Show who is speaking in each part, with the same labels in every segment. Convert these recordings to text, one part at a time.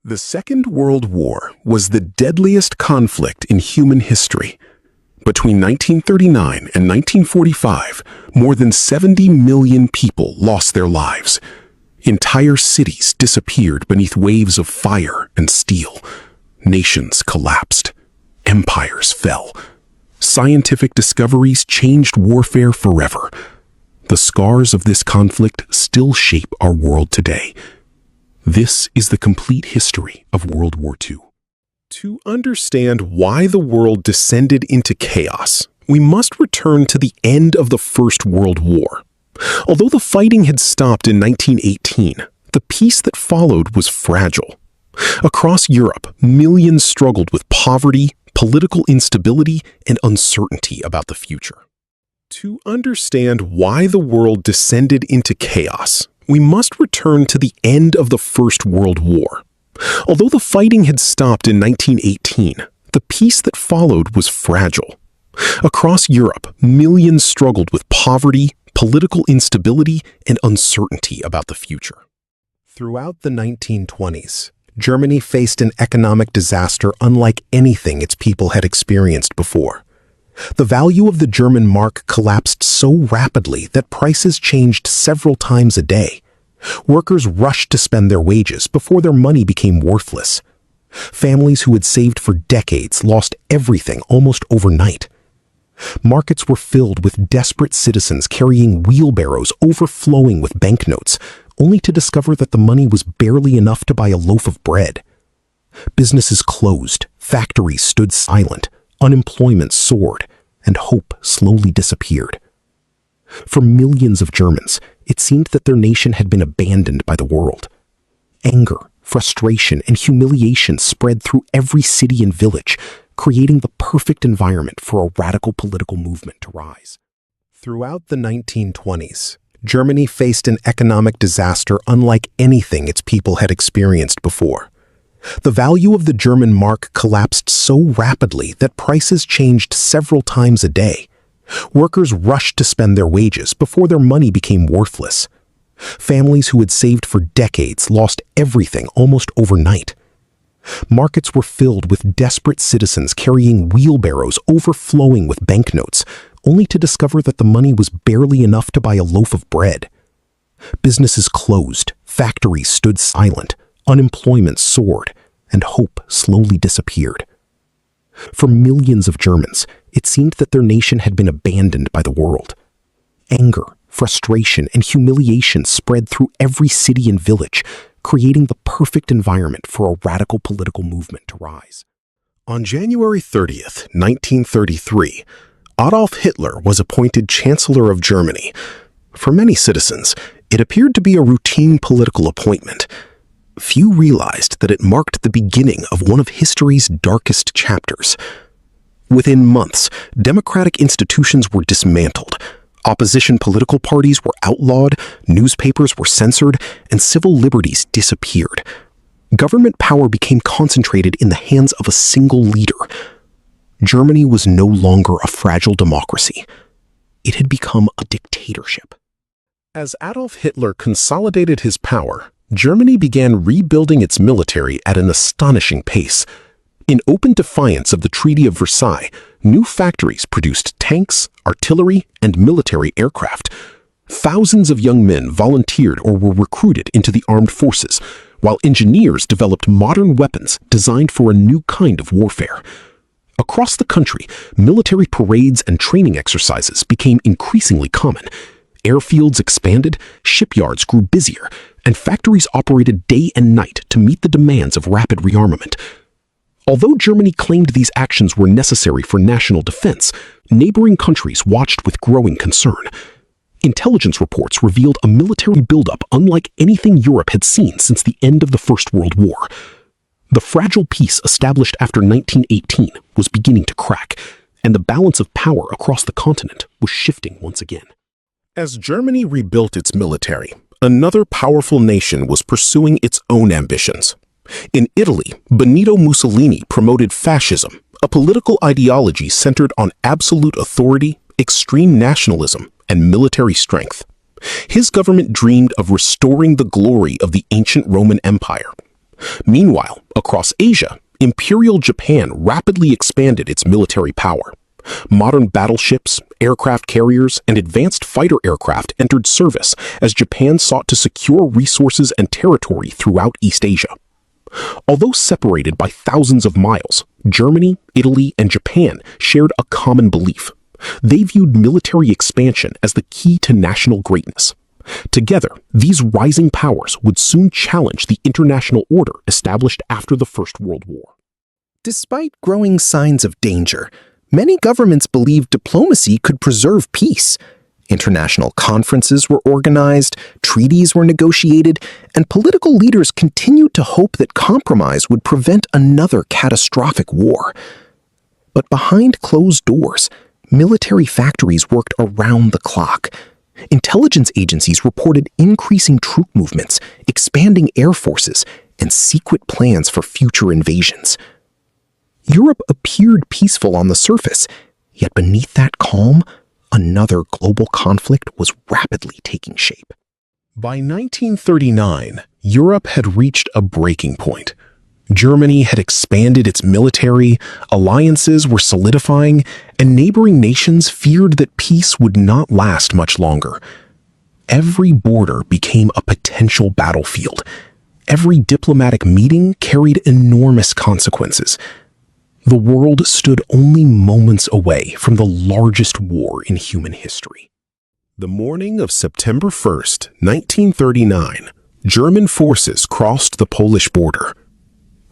Speaker 1: The Second World War was the deadliest conflict in human history. Between 1939 and 1945, more than 70 million people lost their lives. Entire cities disappeared beneath waves of fire and steel. Nations collapsed. Empires fell. Scientific discoveries changed warfare forever. The scars of this conflict still shape our world today. This is the complete history of World War II. To understand why the world descended into chaos, we must return to the end of the First World War. Although the fighting had stopped in 1918, the peace that followed was fragile. Across Europe, millions struggled with poverty, political instability, and uncertainty about the future. To understand why the world descended into chaos, we must return to the end of the First World War. Although the fighting had stopped in 1918, the peace that followed was fragile. Across Europe, millions struggled with poverty, political instability, and uncertainty about the future. Throughout the 1920s, Germany faced an economic disaster unlike anything its people had experienced before. The value of the German mark collapsed so rapidly that prices changed several times a day. Workers rushed to spend their wages before their money became worthless. Families who had saved for decades lost everything almost overnight. Markets were filled with desperate citizens carrying wheelbarrows overflowing with banknotes, only to discover that the money was barely enough to buy a loaf of bread. Businesses closed, factories stood silent, unemployment soared, and hope slowly disappeared. For millions of Germans, it seemed that their nation had been abandoned by the world. Anger, frustration, and humiliation spread through every city and village, creating the perfect environment for a radical political movement to rise. Throughout the 1920s, Germany faced an economic disaster unlike anything its people had experienced before. The value of the German mark collapsed so rapidly that prices changed several times a day. Workers rushed to spend their wages before their money became worthless. Families who had saved for decades lost everything almost overnight. Markets were filled with desperate citizens carrying wheelbarrows overflowing with banknotes, only to discover that the money was barely enough to buy a loaf of bread. Businesses closed, factories stood silent, unemployment soared, and hope slowly disappeared. For millions of Germans, it seemed that their nation had been abandoned by the world. Anger, frustration, and humiliation spread through every city and village, creating the perfect environment for a radical political movement to rise. On January 30th, 1933, Adolf Hitler was appointed Chancellor of Germany. For many citizens, it appeared to be a routine political appointment. Few realized that it marked the beginning of one of history's darkest chapters. Within months, democratic institutions were dismantled. Opposition political parties were outlawed, newspapers were censored, and civil liberties disappeared. Government power became concentrated in the hands of a single leader. Germany was no longer a fragile democracy. It had become a dictatorship. As Adolf Hitler consolidated his power, Germany began rebuilding its military at an astonishing pace. In open defiance of the Treaty of Versailles, new factories produced tanks, artillery, and military aircraft. Thousands of young men volunteered or were recruited into the armed forces, while engineers developed modern weapons designed for a new kind of warfare. Across the country, military parades and training exercises became increasingly common. Airfields expanded, shipyards grew busier, and factories operated day and night to meet the demands of rapid rearmament. Although Germany claimed these actions were necessary for national defense, neighboring countries watched with growing concern. Intelligence reports revealed a military buildup unlike anything Europe had seen since the end of the First World War. The fragile peace established after 1918 was beginning to crack, and the balance of power across the continent was shifting once again. As Germany rebuilt its military, another powerful nation was pursuing its own ambitions. In Italy, Benito Mussolini promoted fascism, a political ideology centered on absolute authority, extreme nationalism, and military strength. His government dreamed of restoring the glory of the ancient Roman Empire. Meanwhile, across Asia, Imperial Japan rapidly expanded its military power. Modern battleships, aircraft carriers, and advanced fighter aircraft entered service as Japan sought to secure resources and territory throughout East Asia. Although separated by thousands of miles, Germany, Italy, and Japan shared a common belief. They viewed military expansion as the key to national greatness. Together, these rising powers would soon challenge the international order established after the First World War.
Speaker 2: Despite growing signs of danger, many governments believed diplomacy could preserve peace. International conferences were organized, treaties were negotiated, and political leaders continued to hope that compromise would prevent another catastrophic war. But behind closed doors, military factories worked around the clock. Intelligence agencies reported increasing troop movements, expanding air forces, and secret plans for future invasions. Europe appeared peaceful on the surface, yet beneath that calm, another global conflict was rapidly taking shape.
Speaker 1: By 1939, Europe had reached a breaking point. Germany had expanded its military, alliances were solidifying, and neighboring nations feared that peace would not last much longer. Every border became a potential battlefield. Every diplomatic meeting carried enormous consequences. The world stood only moments away from the largest war in human history. The morning of September 1st, 1939, German forces crossed the Polish border.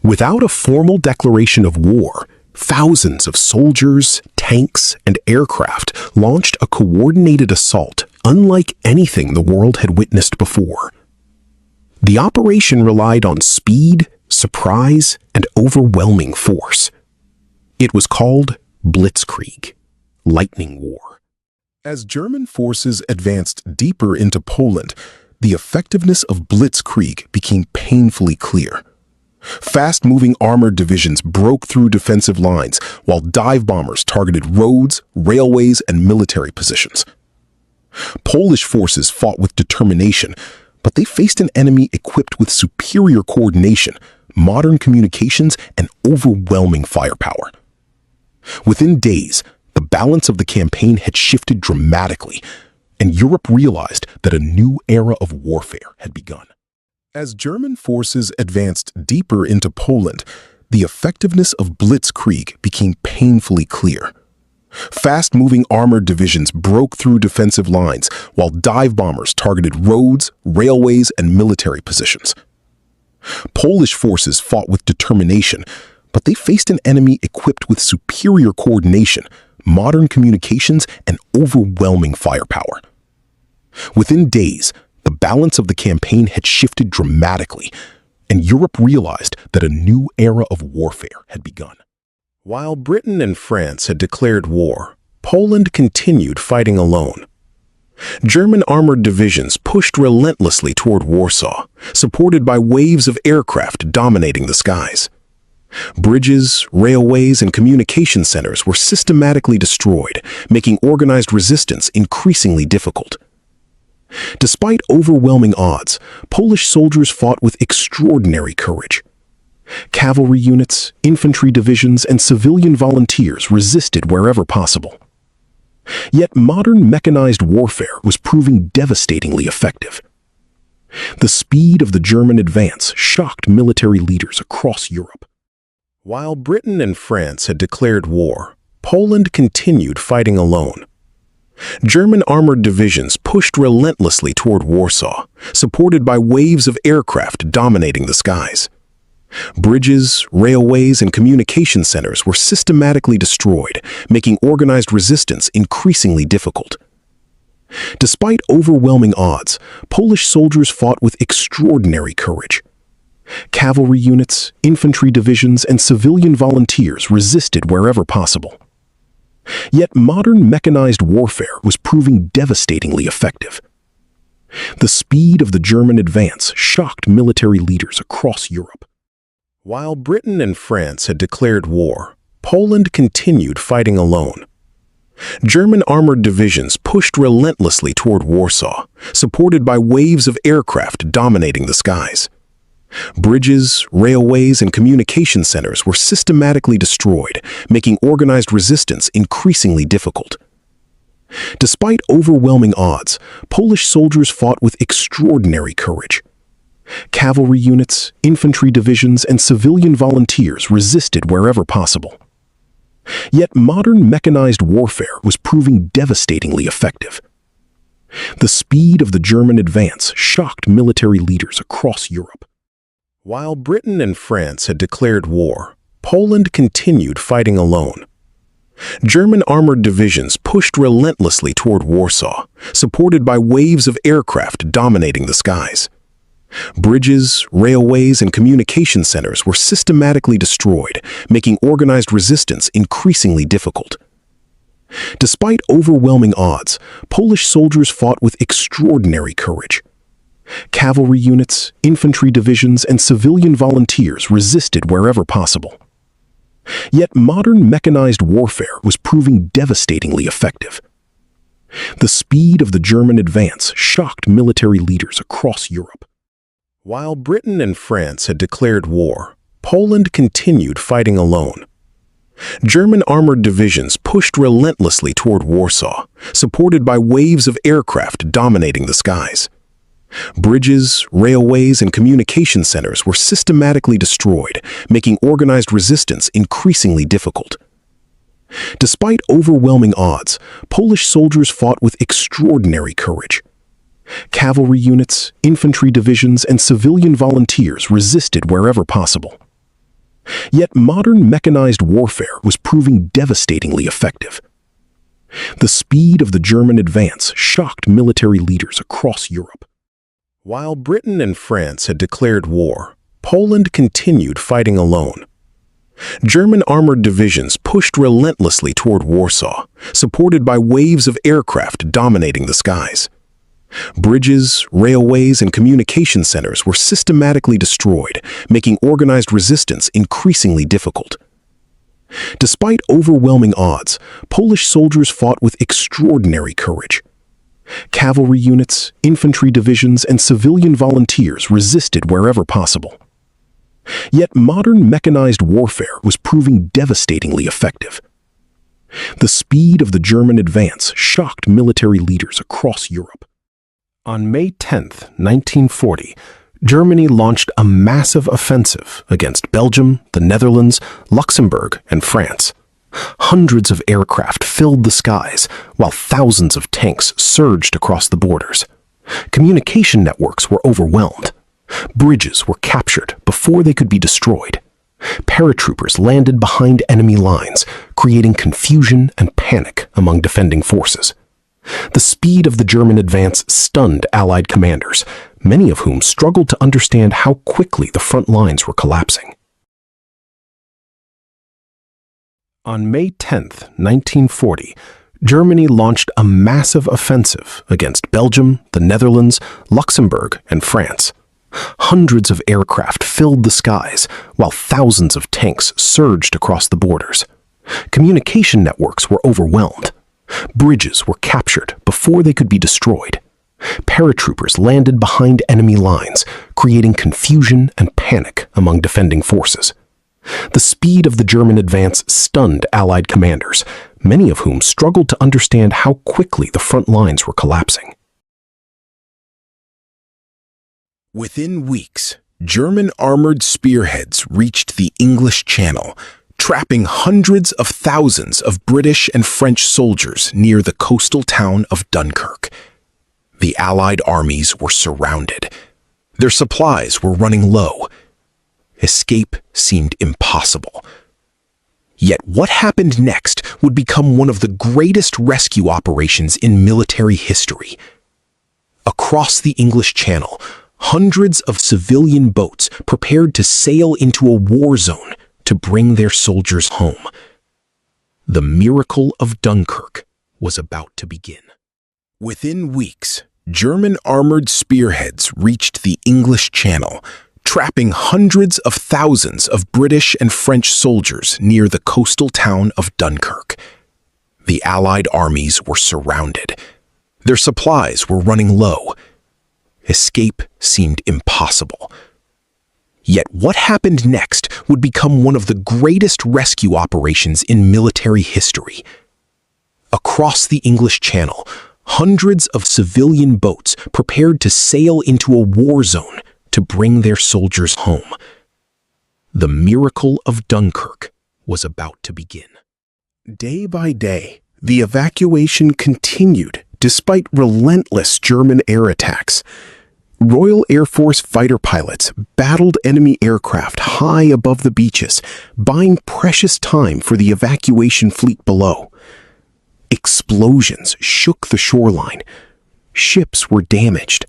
Speaker 1: Without a formal declaration of war, thousands of soldiers, tanks, and aircraft launched a coordinated assault unlike anything the world had witnessed before. The operation relied on speed, surprise, and overwhelming force. It was called Blitzkrieg, Lightning War. As German forces advanced deeper into Poland, the effectiveness of Blitzkrieg became painfully clear. Fast-moving armored divisions broke through defensive lines, while dive bombers targeted roads, railways, and military positions. Polish forces fought with determination, but they faced an enemy equipped with superior coordination, modern communications, and overwhelming firepower. Within days, the balance of the campaign had shifted dramatically, and Europe realized that a new era of warfare had begun. As German forces advanced deeper into Poland, the effectiveness of Blitzkrieg became painfully clear. Fast-moving armored divisions broke through defensive lines, while dive bombers targeted roads, railways, and military positions. Polish forces fought with determination, but they faced an enemy equipped with superior coordination, modern communications, and overwhelming firepower. Within days, the balance of the campaign had shifted dramatically, and Europe realized that a new era of warfare had begun. While Britain and France had declared war, Poland continued fighting alone. German armored divisions pushed relentlessly toward Warsaw, supported by waves of aircraft dominating the skies. Bridges, railways, and communication centers were systematically destroyed, making organized resistance increasingly difficult. Despite overwhelming odds, Polish soldiers fought with extraordinary courage. Cavalry units, infantry divisions, and civilian volunteers resisted wherever possible. Yet modern mechanized warfare was proving devastatingly effective. The speed of the German advance shocked military leaders across Europe. While Britain and France had declared war, Poland continued fighting alone. German armored divisions pushed relentlessly toward Warsaw, supported by waves of aircraft dominating the skies. Bridges, railways, and communication centers were systematically destroyed, making organized resistance increasingly difficult. Despite overwhelming odds, Polish soldiers fought with extraordinary courage. Cavalry units, infantry divisions, and civilian volunteers resisted wherever possible. Yet modern mechanized warfare was proving devastatingly effective. The speed of the German advance shocked military leaders across Europe. While Britain and France had declared war, Poland continued fighting alone. German armored divisions pushed relentlessly toward Warsaw, supported by waves of aircraft dominating the skies. Bridges, railways, and communication centers were systematically destroyed, making organized resistance increasingly difficult. Despite overwhelming odds, Polish soldiers fought with extraordinary courage. Cavalry units, infantry divisions, and civilian volunteers resisted wherever possible. Yet modern mechanized warfare was proving devastatingly effective. The speed of the German advance shocked military leaders across Europe. While Britain and France had declared war, Poland continued fighting alone. German armored divisions pushed relentlessly toward Warsaw, supported by waves of aircraft dominating the skies. Bridges, railways, and communication centers were systematically destroyed, making organized resistance increasingly difficult. Despite overwhelming odds, Polish soldiers fought with extraordinary courage. Cavalry units, infantry divisions, and civilian volunteers resisted wherever possible. Yet modern mechanized warfare was proving devastatingly effective. The speed of the German advance shocked military leaders across Europe. While Britain and France had declared war, Poland continued fighting alone. German armored divisions pushed relentlessly toward Warsaw, supported by waves of aircraft dominating the skies. Bridges, railways, and communication centers were systematically destroyed, making organized resistance increasingly difficult. Despite overwhelming odds, Polish soldiers fought with extraordinary courage. Cavalry units, infantry divisions, and civilian volunteers resisted wherever possible. Yet modern mechanized warfare was proving devastatingly effective. The speed of the German advance shocked military leaders across Europe. While Britain and France had declared war, Poland continued fighting alone. German armored divisions pushed relentlessly toward Warsaw, supported by waves of aircraft dominating the skies. Bridges, railways, and communication centers were systematically destroyed, making organized resistance increasingly difficult. Despite overwhelming odds, Polish soldiers fought with extraordinary courage. Cavalry units, infantry divisions, and civilian volunteers resisted wherever possible. Yet modern mechanized warfare was proving devastatingly effective. The speed of the German advance shocked military leaders across Europe. On May 10, 1940, Germany launched a massive offensive against Belgium, the Netherlands, Luxembourg, and France. Hundreds of aircraft filled the skies, while thousands of tanks surged across the borders. Communication networks were overwhelmed. Bridges were captured before they could be destroyed. Paratroopers landed behind enemy lines, creating confusion and panic among defending forces. The speed of the German advance stunned Allied commanders, many of whom struggled to understand how quickly the front lines were collapsing. On May 10, 1940, Germany launched a massive offensive against Belgium, the Netherlands, Luxembourg, and France. Hundreds of aircraft filled the skies, while thousands of tanks surged across the borders. Communication networks were overwhelmed. Bridges were captured before they could be destroyed. Paratroopers landed behind enemy lines, creating confusion and panic among defending forces. The speed of the German advance stunned Allied commanders, many of whom struggled to understand how quickly the front lines were collapsing.
Speaker 3: Within weeks, German armored spearheads reached the English Channel, trapping hundreds of thousands of British and French soldiers near the coastal town of Dunkirk. The Allied armies were surrounded. Their supplies were running low. Escape seemed impossible. Yet what happened next would become one of the greatest rescue operations in military history. Across the English Channel, hundreds of civilian boats prepared to sail into a war zone to bring their soldiers home. The miracle of Dunkirk was about to begin. Within weeks, German armored spearheads reached the English Channel, trapping hundreds of thousands of British and French soldiers near the coastal town of Dunkirk. The Allied armies were surrounded. Their supplies were running low. Escape seemed impossible. Yet what happened next would become one of the greatest rescue operations in military history. Across the English Channel, hundreds of civilian boats prepared to sail into a war zone to bring their soldiers home. The miracle of Dunkirk was about to begin.
Speaker 1: Day by day, the evacuation continued despite relentless German air attacks. Royal Air Force fighter pilots battled enemy aircraft high above the beaches, buying precious time for the evacuation fleet below. Explosions shook the shoreline. Ships were damaged.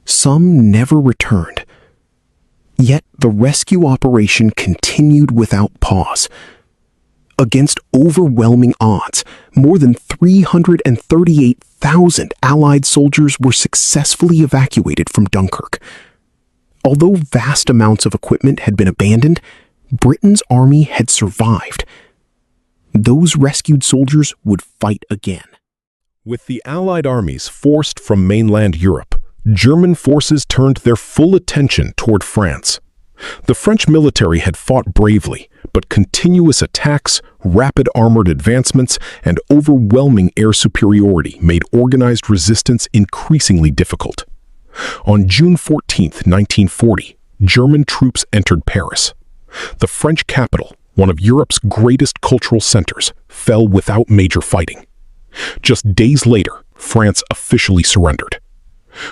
Speaker 1: Some never returned. Yet the rescue operation continued without pause. Against overwhelming odds, more than 338,000 Allied soldiers were successfully evacuated from Dunkirk. Although vast amounts of equipment had been abandoned, Britain's army had survived. Those rescued soldiers would fight again.
Speaker 4: With the Allied armies forced from mainland Europe, German forces turned their full attention toward France. The French military had fought bravely, but continuous attacks, rapid armored advancements, and overwhelming air superiority made organized resistance increasingly difficult. On June 14, 1940, German troops entered Paris. The French capital, one of Europe's greatest cultural centers, fell without major fighting. Just days later, France officially surrendered.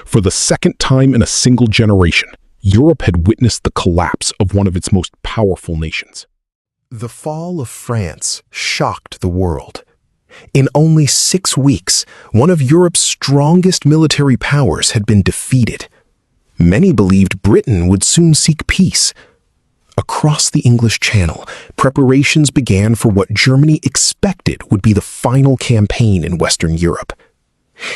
Speaker 4: For the second time in a single generation, Europe had witnessed the collapse of one of its most powerful nations.
Speaker 2: The fall of France shocked the world. In only 6 weeks, one of Europe's strongest military powers had been defeated. Many believed Britain would soon seek peace. Across the English Channel, preparations began for what Germany expected would be the final campaign in Western Europe.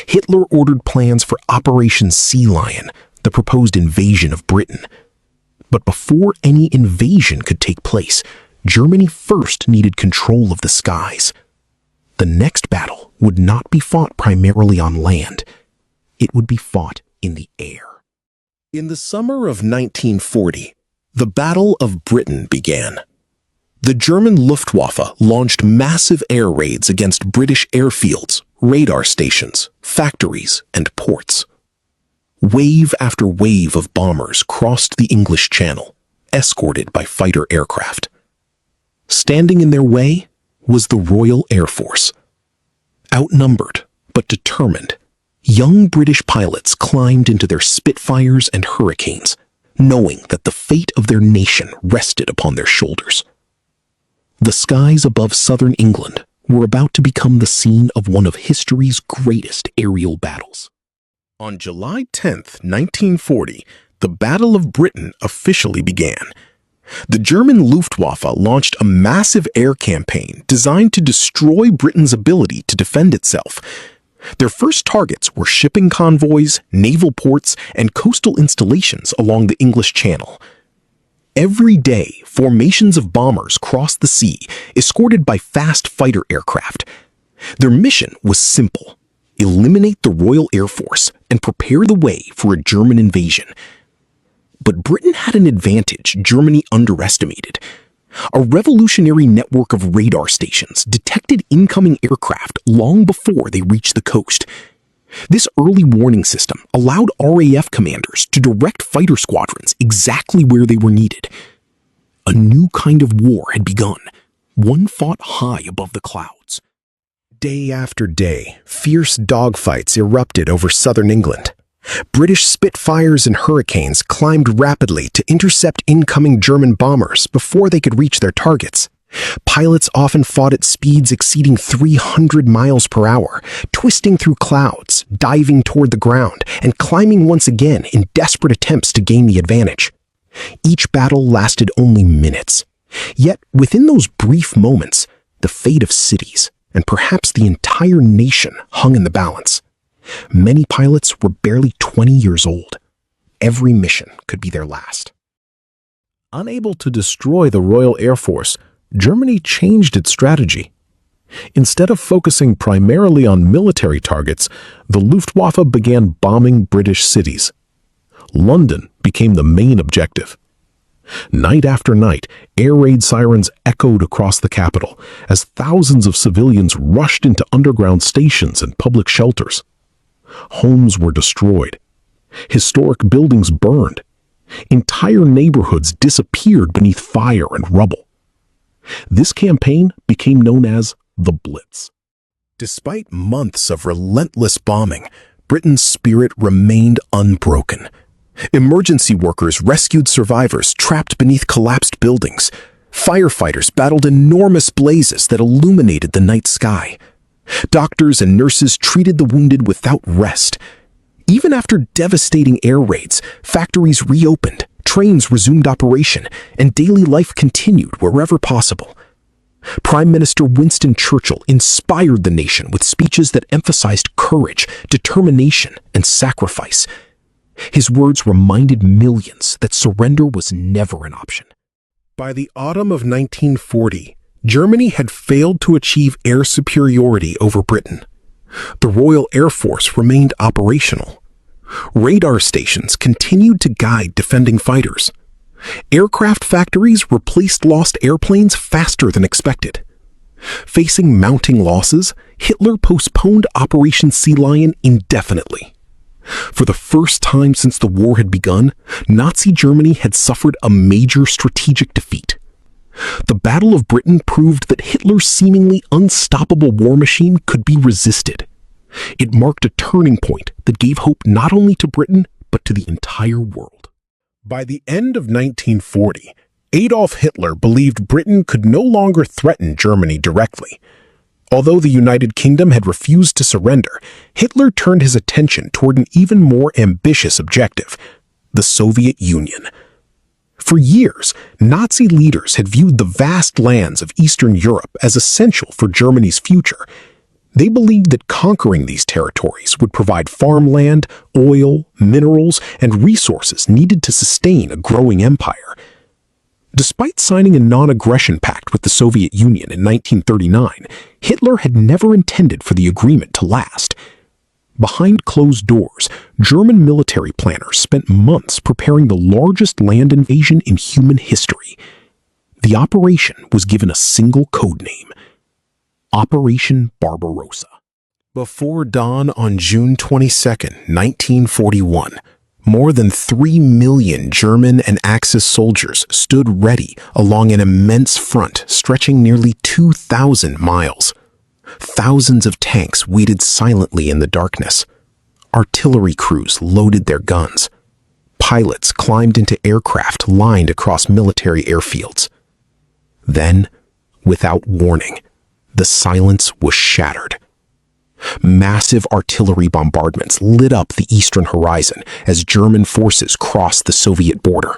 Speaker 2: Hitler ordered plans for Operation Sea Lion, the proposed invasion of Britain. But before any invasion could take place, Germany first needed control of the skies. The next battle would not be fought primarily on land. It would be fought in the air. In the summer of 1940, the Battle of Britain began. The German Luftwaffe launched massive air raids against British airfields, radar stations, factories, and ports. Wave after wave of bombers crossed the English Channel, escorted by fighter aircraft. Standing in their way was the Royal Air Force. Outnumbered but determined, young British pilots climbed into their Spitfires and Hurricanes, knowing that the fate of their nation rested upon their shoulders. The skies above southern England were about to become the scene of one of history's greatest aerial battles. On July 10, 1940, the Battle of Britain officially began. The German Luftwaffe launched a massive air campaign designed to destroy Britain's ability to defend itself. Their first targets were shipping convoys, naval ports, and coastal installations along the English Channel. Every day, formations of bombers crossed the sea, escorted by fast fighter aircraft. Their mission was simple: eliminate the Royal Air Force and prepare the way for a German invasion. But Britain had an advantage Germany underestimated. A revolutionary network of radar stations detected incoming aircraft long before they reached the coast. This early warning system allowed RAF commanders to direct fighter squadrons exactly where they were needed. A new kind of war had begun, one fought high above the clouds. Day after day, fierce dogfights erupted over southern England. British Spitfires and Hurricanes climbed rapidly to intercept incoming German bombers before they could reach their targets. Pilots often fought at speeds exceeding 300 miles per hour, twisting through clouds, diving toward the ground, and climbing once again in desperate attempts to gain the advantage. Each battle lasted only minutes. Yet, within those brief moments, the fate of cities, and perhaps the entire nation, hung in the balance. Many pilots were barely 20 years old. Every mission could be their last.
Speaker 4: Unable to destroy the Royal Air Force, Germany changed its strategy. Instead of focusing primarily on military targets, the Luftwaffe began bombing British cities. London became the main objective. Night after night, air raid sirens echoed across the capital as thousands of civilians rushed into underground stations and public shelters. Homes were destroyed. Historic buildings burned. Entire neighborhoods disappeared beneath fire and rubble. This campaign became known as the Blitz.
Speaker 3: Despite months of relentless bombing, Britain's spirit remained unbroken. Emergency workers rescued survivors trapped beneath collapsed buildings. Firefighters battled enormous blazes that illuminated the night sky. Doctors and nurses treated the wounded without rest. Even after devastating air raids, factories reopened, trains resumed operation, and daily life continued wherever possible. Prime Minister Winston Churchill inspired the nation with speeches that emphasized courage, determination, and sacrifice. His words reminded millions that surrender was never an option.
Speaker 1: By the autumn of 1940, Germany had failed to achieve air superiority over Britain. The Royal Air Force remained operational. Radar stations continued to guide defending fighters. Aircraft factories replaced lost airplanes faster than expected. Facing mounting losses, Hitler postponed Operation Sea Lion indefinitely. For the first time since the war had begun, Nazi Germany had suffered a major strategic defeat. The Battle of Britain proved that Hitler's seemingly unstoppable war machine could be resisted. It marked a turning point that gave hope not only to Britain, but to the entire world. By the end of 1940, Adolf Hitler believed Britain could no longer threaten Germany directly. Although the United Kingdom had refused to surrender, Hitler turned his attention toward an even more ambitious objective: the Soviet Union. For years, Nazi leaders had viewed the vast lands of Eastern Europe as essential for Germany's future. They believed that conquering these territories would provide farmland, oil, minerals, and resources needed to sustain a growing empire. Despite signing a non-aggression pact with the Soviet Union in 1939, Hitler had never intended for the agreement to last. Behind closed doors, German military planners spent months preparing the largest land invasion in human history. The operation was given a single code name: Operation Barbarossa. Before dawn on June 22, 1941, more than 3 million German and Axis soldiers stood ready along an immense front stretching nearly 2,000 miles. Thousands of tanks waited silently in the darkness. Artillery crews loaded their guns. Pilots climbed into aircraft lined across military airfields. Then, without warning, the silence was shattered. Massive artillery bombardments lit up the eastern horizon as German forces crossed the Soviet border.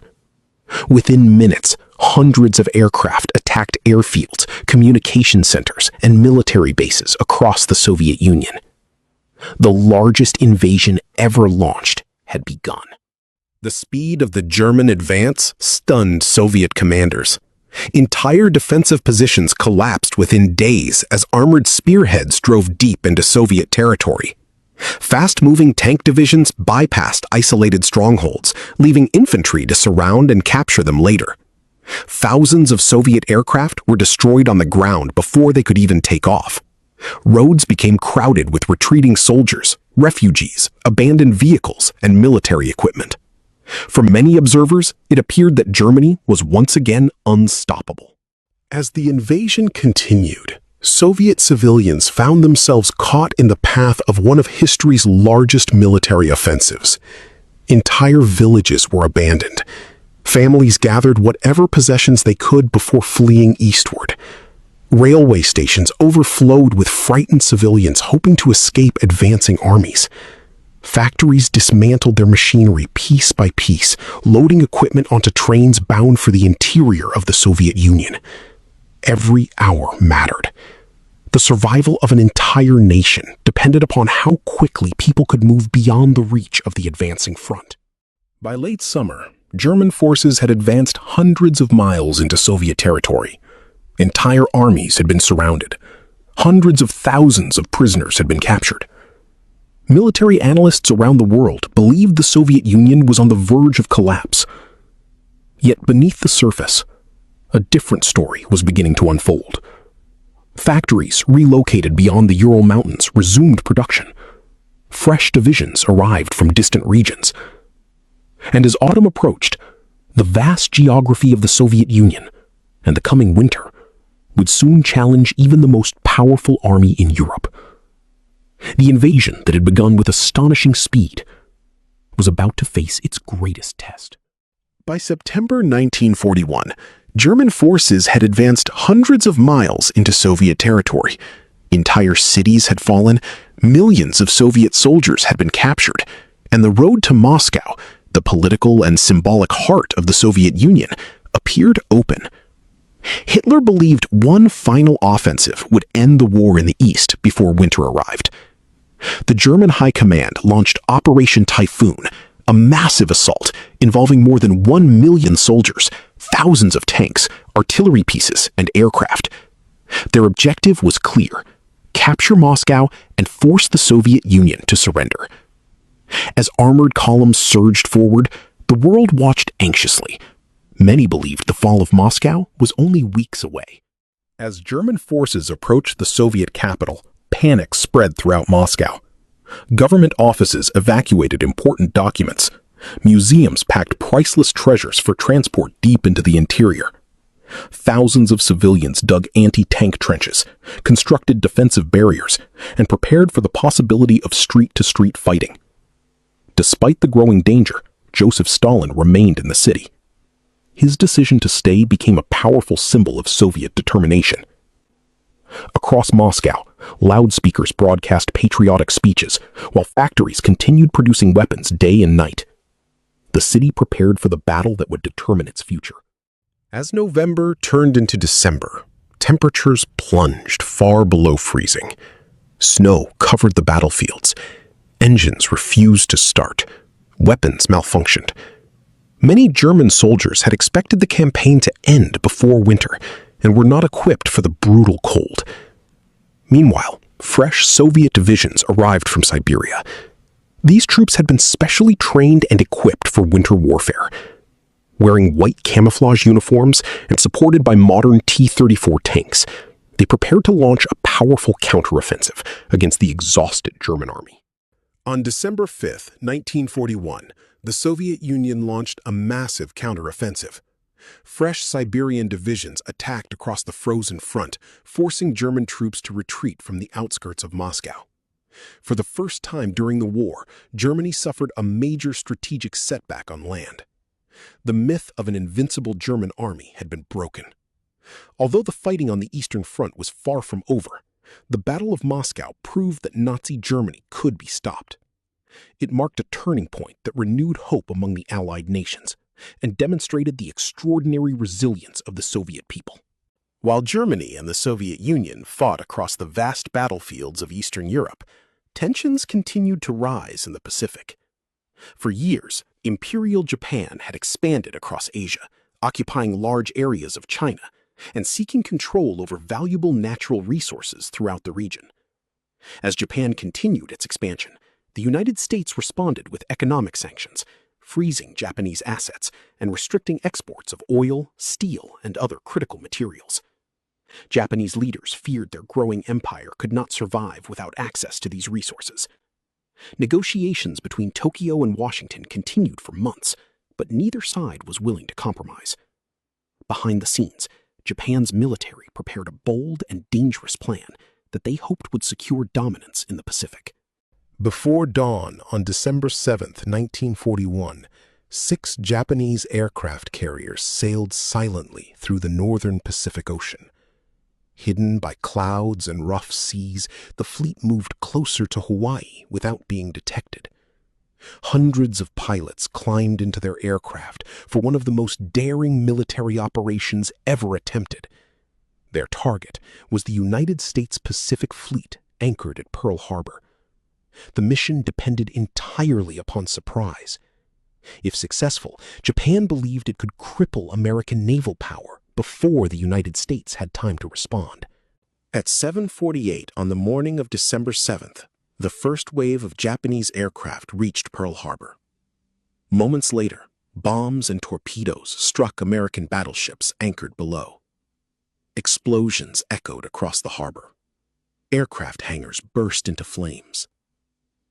Speaker 1: Within minutes, hundreds of aircraft attacked airfields, communication centers, and military bases across the Soviet Union. The largest invasion ever launched had begun. The speed of the German advance stunned Soviet commanders. Entire defensive positions collapsed within days as armored spearheads drove deep into Soviet territory. Fast-moving tank divisions bypassed isolated strongholds, leaving infantry to surround and capture them later. Thousands of Soviet aircraft were destroyed on the ground before they could even take off. Roads became crowded with retreating soldiers, refugees, abandoned vehicles, and military equipment. For many observers, it appeared that Germany was once again unstoppable. As the invasion continued, Soviet civilians found themselves caught in the path of one of history's largest military offensives. Entire villages were abandoned. Families gathered whatever possessions they could before fleeing eastward. Railway stations overflowed with frightened civilians hoping to escape advancing armies. Factories dismantled their machinery piece by piece, loading equipment onto trains bound for the interior of the Soviet Union. Every hour mattered. The survival of an entire nation depended upon how quickly people could move beyond the reach of the advancing front. By late summer, German forces had advanced hundreds of miles into Soviet territory. Entire armies had been surrounded. Hundreds of thousands of prisoners had been captured. Military analysts around the world believed the Soviet Union was on the verge of collapse. Yet beneath the surface, a different story was beginning to unfold. Factories relocated beyond the Ural Mountains resumed production. Fresh divisions arrived from distant regions. And as autumn approached, the vast geography of the Soviet Union and the coming winter would soon challenge even the most powerful army in Europe. The invasion that had begun with astonishing speed was about to face its greatest test.
Speaker 3: By September 1941, German forces had advanced hundreds of miles into Soviet territory. Entire cities had fallen, millions of Soviet soldiers had been captured, and the road to Moscow, the political and symbolic heart of the Soviet Union, appeared open. Hitler believed one final offensive would end the war in the East before winter arrived. The German High Command launched Operation Typhoon, a massive assault involving more than 1 million soldiers, thousands of tanks, artillery pieces, and aircraft. Their objective was clear: capture Moscow and force the Soviet Union to surrender. As armored columns surged forward, the world watched anxiously. Many believed the fall of Moscow was only weeks away.
Speaker 4: As German forces approached the Soviet capital, panic spread throughout Moscow. Government offices evacuated important documents. Museums packed priceless treasures for transport deep into the interior. Thousands of civilians dug anti-tank trenches, constructed defensive barriers, and prepared for the possibility of street-to-street fighting. Despite the growing danger, Joseph Stalin remained in the city. His decision to stay became a powerful symbol of Soviet determination. Across Moscow, loudspeakers broadcast patriotic speeches, while factories continued producing weapons day and night. The city prepared for the battle that would determine its future.
Speaker 1: As November turned into December, temperatures plunged far below freezing. Snow covered the battlefields. Engines refused to start. Weapons malfunctioned. Many German soldiers had expected the campaign to end before winter and were not equipped for the brutal cold. Meanwhile, fresh Soviet divisions arrived from Siberia. These troops had been specially trained and equipped for winter warfare. Wearing white camouflage uniforms and supported by modern T-34 tanks, they prepared to launch a powerful counteroffensive against the exhausted German army. On December 5, 1941, the Soviet Union launched a massive counteroffensive. Fresh Siberian divisions attacked across the frozen front, forcing German troops to retreat from the outskirts of Moscow. For the first time during the war, Germany suffered a major strategic setback on land. The myth of an invincible German army had been broken. Although the fighting on the Eastern Front was far from over, the Battle of Moscow proved that Nazi Germany could be stopped. It marked a turning point that renewed hope among the Allied nations and demonstrated the extraordinary resilience of the Soviet people. While Germany and the Soviet Union fought across the vast battlefields of Eastern Europe, tensions continued to rise in the Pacific. For years, Imperial Japan had expanded across Asia, occupying large areas of China and seeking control over valuable natural resources throughout the region. As Japan continued its expansion, the United States responded with economic sanctions, freezing Japanese assets and restricting exports of oil, steel, and other critical materials. Japanese leaders feared their growing empire could not survive without access to these resources. Negotiations between Tokyo and Washington continued for months, but neither side was willing to compromise. Behind the scenes, Japan's military prepared a bold and dangerous plan that they hoped would secure dominance in the Pacific.
Speaker 4: Before dawn on December 7, 1941, 6 Japanese aircraft carriers sailed silently through the northern Pacific Ocean. Hidden by clouds and rough seas, the fleet moved closer to Hawaii without being detected. Hundreds of pilots climbed into their aircraft for one of the most daring military operations ever attempted. Their target was the United States Pacific Fleet anchored at Pearl Harbor. The mission depended entirely upon surprise. If successful, Japan believed it could cripple American naval power before the United States had time to respond. At 7:48 on the morning of December 7th, the first wave of Japanese aircraft reached Pearl Harbor. Moments later,
Speaker 3: Bombs and torpedoes struck American battleships anchored below. Explosions echoed across the harbor. Aircraft hangars burst into flames.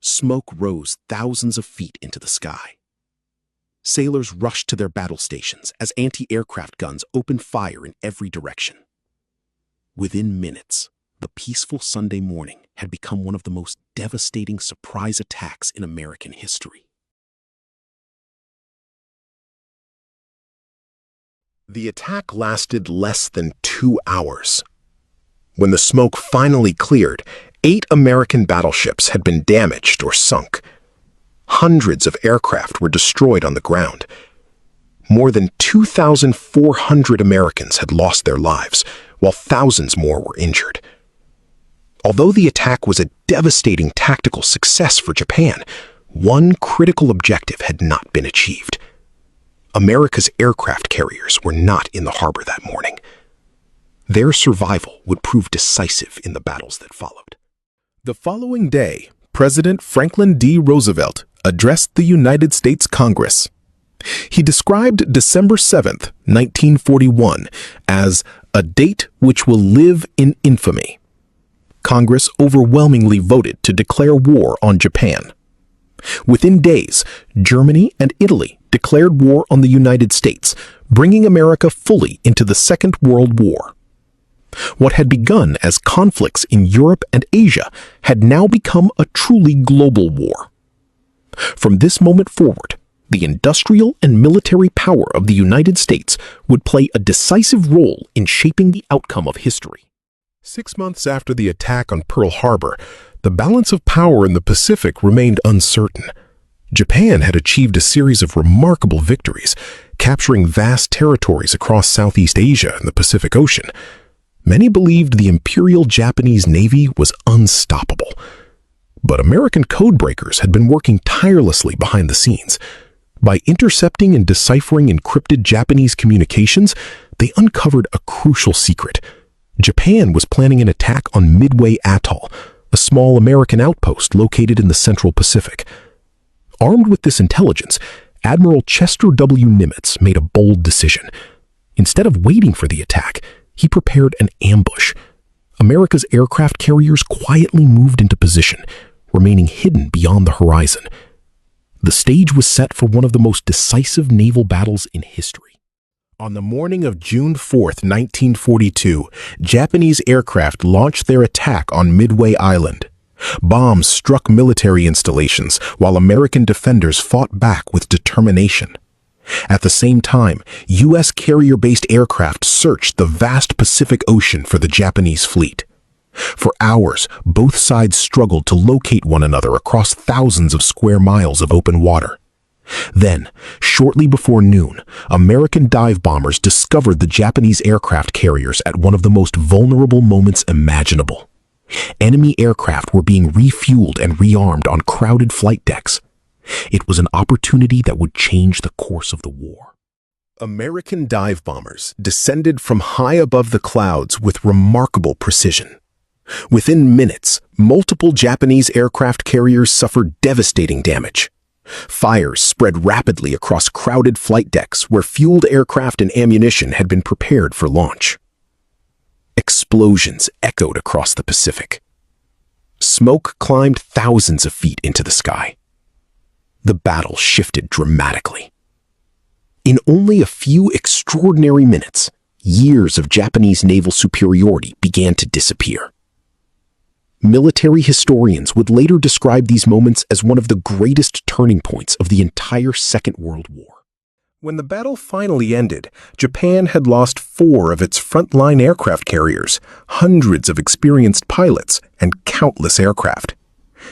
Speaker 3: Smoke rose thousands of feet into the sky. Sailors rushed to their battle stations as anti-aircraft guns opened fire in every direction. Within minutes, the peaceful Sunday morning had become one of the most devastating surprise attacks in American history.
Speaker 1: The attack lasted less than 2 hours. When the smoke finally cleared, 8 American battleships had been damaged or sunk. Hundreds of aircraft were destroyed on the ground. More than 2,400 Americans had lost their lives, while thousands more were injured. Although the attack was a devastating tactical success for Japan, one critical objective had not been achieved. America's aircraft carriers were not in the harbor that morning. Their survival would prove decisive in the battles that followed.
Speaker 4: The following day, President Franklin D. Roosevelt addressed the United States Congress. He described December 7, 1941, as a date which will live in infamy. Congress overwhelmingly voted to declare war on Japan. Within days, Germany and Italy declared war on the United States, bringing America fully into the Second World War. What had begun as conflicts in Europe and Asia had now become a truly global war. From this moment forward, the industrial and military power of the United States would play a decisive role in shaping the outcome of history. 6 months after the attack on Pearl Harbor, the balance of power in the Pacific remained uncertain. Japan had achieved a series of remarkable victories, capturing vast territories across Southeast Asia and the Pacific Ocean. Many believed the Imperial Japanese Navy was unstoppable. But American codebreakers had been working tirelessly behind the scenes. By intercepting and deciphering encrypted Japanese communications, they uncovered a crucial secret. Japan was planning an attack on Midway Atoll, a small American outpost located in the Central Pacific. Armed with this intelligence, Admiral Chester W. Nimitz made a bold decision. Instead of waiting for the attack, he prepared an ambush. America's aircraft carriers quietly moved into position, remaining hidden beyond the horizon. The stage was set for one of the most decisive naval battles in history. On the morning of June 4, 1942, Japanese aircraft launched their attack on Midway Island. Bombs struck military installations, while American defenders fought back with determination. At the same time, U.S. carrier-based aircraft searched the vast Pacific Ocean for the Japanese fleet. For hours, both sides struggled to locate one another across thousands of square miles of open water. Then, shortly before noon, American dive bombers discovered the Japanese aircraft carriers at one of the most vulnerable moments imaginable. Enemy aircraft were being refueled and rearmed on crowded flight decks. It was an opportunity that would change the course of the war. American dive bombers descended from high above the clouds with remarkable precision. Within minutes, multiple Japanese aircraft carriers suffered devastating damage. Fires spread rapidly across crowded flight decks where fueled aircraft and ammunition had been prepared for launch. Explosions echoed across the Pacific. Smoke climbed thousands of feet into the sky. The battle shifted dramatically. In only a few extraordinary minutes, years of Japanese naval superiority began to disappear. Military historians would later describe these moments as one of the greatest turning points of the entire Second World War. When the battle finally ended, Japan had lost 4 of its frontline aircraft carriers, hundreds of experienced pilots, and countless aircraft.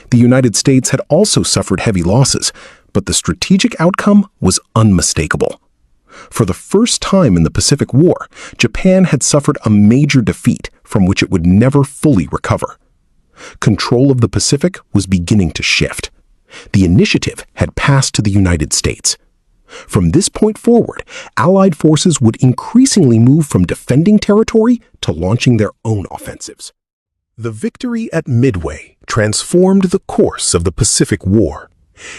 Speaker 4: The United States had also suffered heavy losses, but the strategic outcome was unmistakable. For the first time in the Pacific War, Japan had suffered a major defeat from which it would never fully recover. Control of the Pacific was beginning to shift. The initiative had passed to the United States. From this point forward, Allied forces would increasingly move from defending territory to launching their own offensives. The victory at Midway transformed the course of the Pacific War.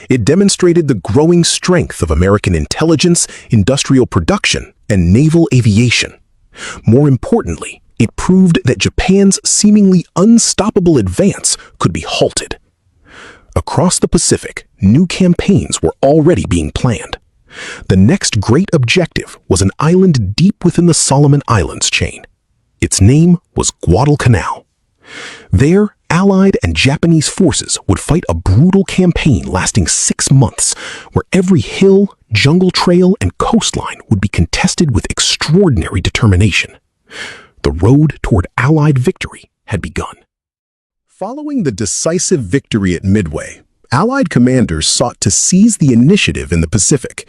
Speaker 3: It demonstrated the growing strength of American intelligence, industrial production, and naval aviation. More importantly, it proved that Japan's seemingly unstoppable advance could be halted. Across the Pacific, new campaigns were already being planned. The next great objective was an island deep within the Solomon Islands chain. Its name was Guadalcanal. There, Allied and Japanese forces would fight a brutal campaign lasting 6 months, where every hill, jungle trail, and coastline would be contested with extraordinary determination. The road toward Allied victory had begun. Following the decisive victory at Midway, Allied commanders sought to seize the initiative in the Pacific.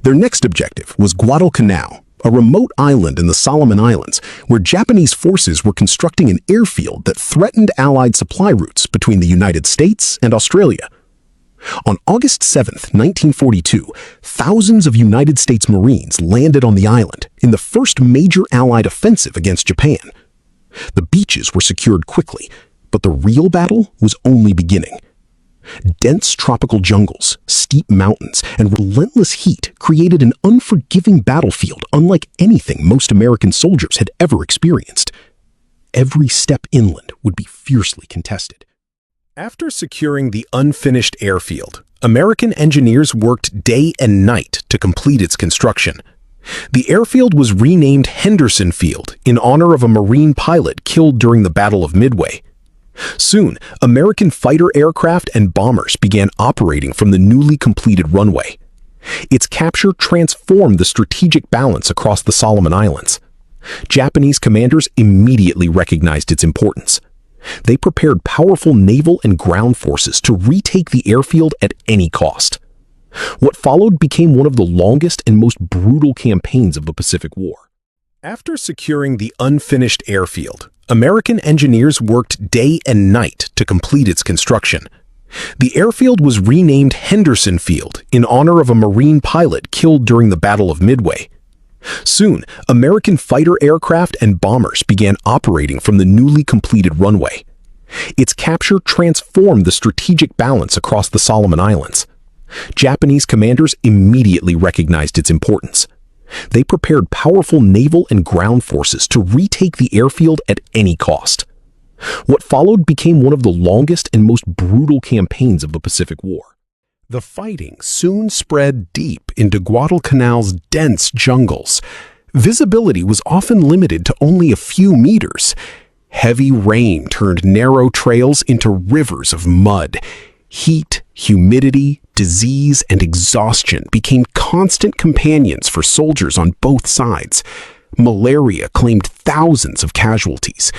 Speaker 3: Their next objective was Guadalcanal, a remote island in the Solomon Islands, where Japanese forces were constructing an airfield that threatened Allied supply routes between the United States and Australia. On August 7, 1942, thousands of United States Marines landed on the island in the first major Allied offensive against Japan. The beaches were secured quickly, but the real battle was only beginning. Dense tropical jungles, steep mountains, and relentless heat created an unforgiving battlefield unlike anything most American soldiers had ever experienced. Every step inland would be fiercely contested. After securing the unfinished airfield, American engineers worked day and night to complete its construction. The airfield was renamed Henderson Field in honor of a Marine pilot killed during the Battle of Midway. Soon, American fighter aircraft and bombers began operating from the newly completed runway. Its capture transformed the strategic balance across the Solomon Islands. Japanese commanders immediately recognized its importance. They prepared powerful naval and ground forces to retake the airfield at any cost. What followed became one of the longest and most brutal campaigns of the Pacific War. After securing the unfinished airfield, American engineers worked day and night to complete its construction. The airfield was renamed Henderson Field in honor of a Marine pilot killed during the Battle of Midway. Soon, American fighter aircraft and bombers began operating from the newly completed runway. Its capture transformed the strategic balance across the Solomon Islands. Japanese commanders immediately recognized its importance. They prepared powerful naval and ground forces to retake the airfield at any cost. What followed became one of the longest and most brutal campaigns of the Pacific War. The fighting soon spread deep into Guadalcanal's dense jungles. Visibility was often limited to only a few meters. Heavy rain turned narrow trails into rivers of mud. Heat, humidity, disease, and exhaustion became constant companions for soldiers on both sides. Malaria claimed thousands of casualties.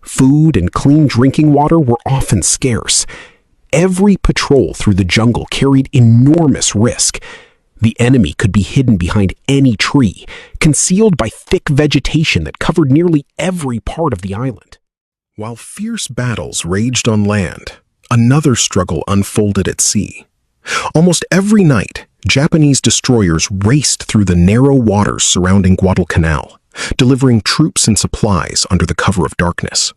Speaker 3: Food and clean drinking water were often scarce. Every patrol through the jungle carried enormous risk. The enemy could be hidden behind any tree, concealed by thick vegetation that covered nearly every part of the island. While fierce battles raged on land, another struggle unfolded at sea. Almost every night, Japanese destroyers raced through the narrow waters surrounding Guadalcanal, delivering troops and supplies under the cover of darkness.